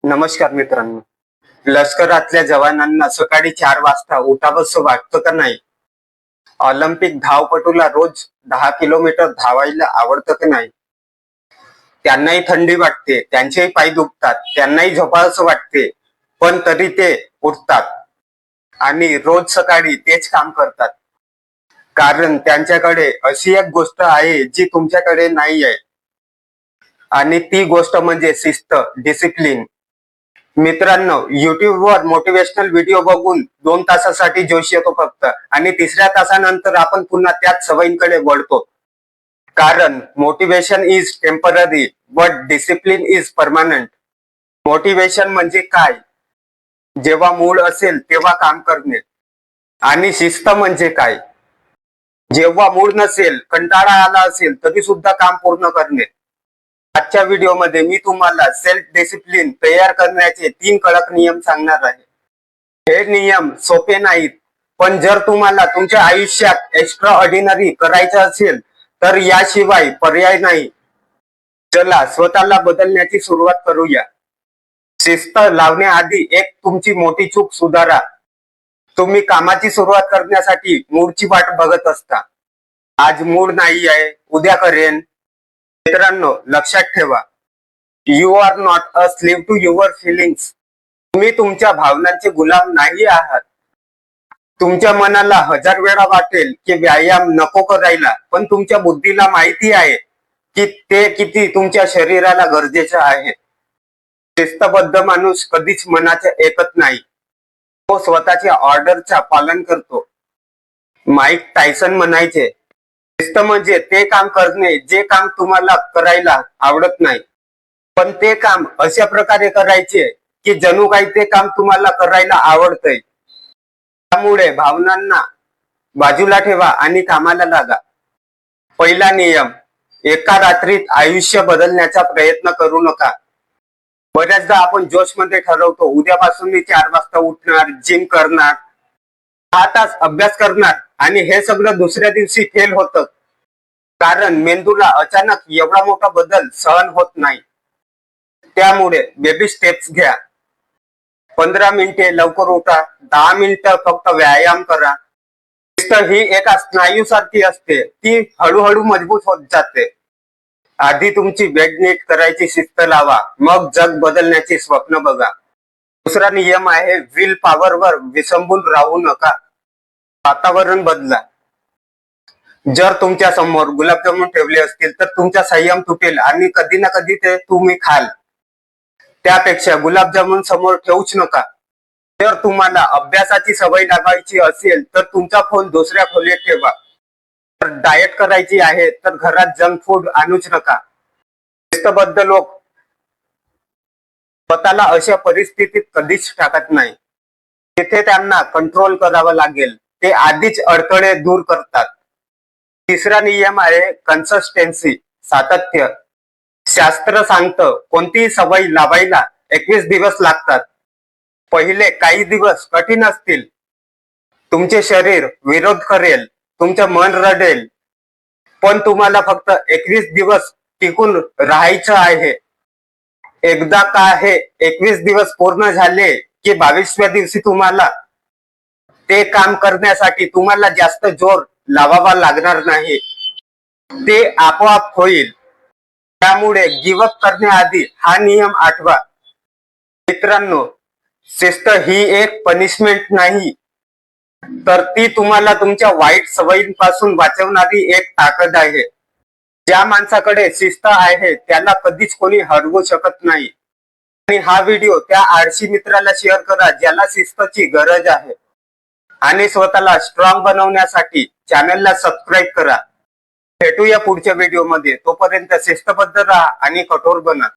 नमस्कार मित्रांनो. लष्करातल्या जवानांना सकाळी 4 वाजता उठावंसं वाटतं का नाही? ऑलिम्पिक धावपटूला रोज 10 किलोमीटर धावायला आवडतं का नाही? त्यांनाही थंडी वाटते, त्यांचेही पाय दुखतात, त्यांनाही झोपावंसं वाटते, पण तरी ते उठतात आणि रोज सकाळी तेच काम करतात. कारण त्यांच्याकडे अशी एक गोष्ट आहे जी तुमच्याकडे नाही आहे आणि ती गोष्ट म्हणजे शिस्त, डिसिप्लिन. मित्रांनो, YouTube वर मोटिवेशनल व्हिडिओ बघून 2 तासासाठी जोश येतो फक्त, आणि तिसऱ्या तासानंतर आपण पुन्हा त्याच सवयींकडे वळतो. कारण motivation is temporary but discipline is permanent. Motivation म्हणजे काय? जेव्हा मूड असेल तेव्हा काम करणे. आणि शिस्त म्हणजे काय? जेव्हा मूड नसेल, कंटाळा आला असेल तरी सुद्धा काम पूर्ण करणे. आजच्या व्हिडिओमध्ये मी तुम्हाला सेल्फ डिसिप्लिन तयार करण्याचे 3 कडक नियम सांगणार आहे. हे नियम सोपे नाहीत, पण जर तुम्हाला तुमच्या आयुष्यात एक्स्ट्रा ऑर्डिनरी करायचं असेल तर याशिवाय पर्याय नाही. चला स्वतःला बदलण्याची सुरुवात करूया. शिस्त लावण्याआधी एक तुमची मोठी चूक सुधारा. तुम्ही कामाची सुरुवात करण्यासाठी मूडची वाट बघत असता. आज मूड नाही आहे, उद्या करेन. मित्रांनो, लक्षात ठेवा, you are not a slave to your feelings. तुम्ही तुमच्या भावनांचे गुलाम नाही आहात. तुमच्या मनाला 1000 वेळा वाटेल की व्यायाम नको करायला, पण तुमच्या बुद्धीला माहिती आहे की ते किती तुमच्या शरीराला गरजेचं आहे. शिस्तबद्ध माणूस कधीच मनाचे ऐकत नाही, तो स्वतःच्या ऑर्डरचा पालन करतो. माईक टायसन म्हणायचे, शिस्त म्हणजे ते काम करणे जे काम तुम्हाला करायला आवडत नाही, पण ते काम अशा प्रकारे करायचे की जणू काही ते काम तुम्हाला करायला आवडतंय. त्यामुळे भावनांना बाजूला ठेवा आणि कामाला लागा. पहिला नियम, एका रात्रीत आयुष्य बदलण्याचा प्रयत्न करू नका. बऱ्याचदा आपण जोशमध्ये ठरवतो, उद्यापासून मी 4 वाजता उठणार, जिम करणार, 6 तास अभ्यास करणार, आणि हे सगळं दुसऱ्या दिवशी फेल होतं. कारण मेंदूला अचानक एवढा मोठा बदल सहन होत नाही. त्यामुळे बेबी स्टेप्स घ्या. 15 मिनिटे लवकर उठा, 10 मिनिटं फक्त व्यायाम करा. शिस्त ही एका स्नायूसारखी असते, ती हळूहळू मजबूत होत जाते. आधी तुमची बेड नीट करायची शिस्त लावा, मग जग बदलण्याचे स्वप्न बघा. दुसरा नियम आहे, विल पॉवरवर विसंबून राहू नका. वातावरण बदला. जर तुमच्या समोर गुलाबजामुन ठेवले असतील तर तुमचा संयम तुटेल आणि कधी ना कधी ते तुम्ही खाल. त्यापेक्षा गुलाबजामुन समोर ठेवूच नका. जर तुम्हाला अभ्यासाची सवय लावायची असेल तर तुमचा फोन दुसऱ्या खोलीत ठेवा. जर डाएट करायची आहे तर घरात जंक फूड आणूच नका. शिस्तबद्ध लोक स्वतःला अशा परिस्थितीत कधीच टाकत नाही तिथे त्यांना कंट्रोल करावा लागेल. ते आधीच अडथळे दूर करतात. तिसरा नियम आहे कन्सिस्टन्सी, सातत्य. शास्त्र सांगतं, कोणतीही सवय लावायला 21 दिवस लागतात. पहिले काही दिवस कठीण असतील, तुमचे शरीर विरोध करेल, तुमचं मन रडेल, पण तुम्हाला फक्त 21 दिवस टिकून राहायचं आहे. एकदा का हे 21 दिवस पूर्ण झाले की 22व्या दिवशी तुम्हाला ते काम करण्यासाठी तुम्हाला जास्त जोर लावावा लागणार नाही, ते आपोआप होईल. त्यामुळे गिव्हअप करण्याआधी हा नियम आठवा. मित्रांनो, शिस्त ही एक पनिशमेंट नाही, तर ती तुम्हाला तुमच्या वाईट सवयींपासून वाचवणारी एक ताकद आहे. ज्या माणसाकडे शिस्त आहे त्याला कधीच कोणी हरवू शकत नाही. आणि हा व्हिडिओ त्या आळशी मित्राला शेअर करा ज्याला शिस्तची गरज आहे. आणि स्वतःला स्ट्रॉंग बनवण्यासाठी चॅनलला सबस्क्राईब करा. भेटूया पुढच्या व्हिडिओमध्ये. तोपर्यंत शिस्तबद्ध राहा आणि कठोर बना.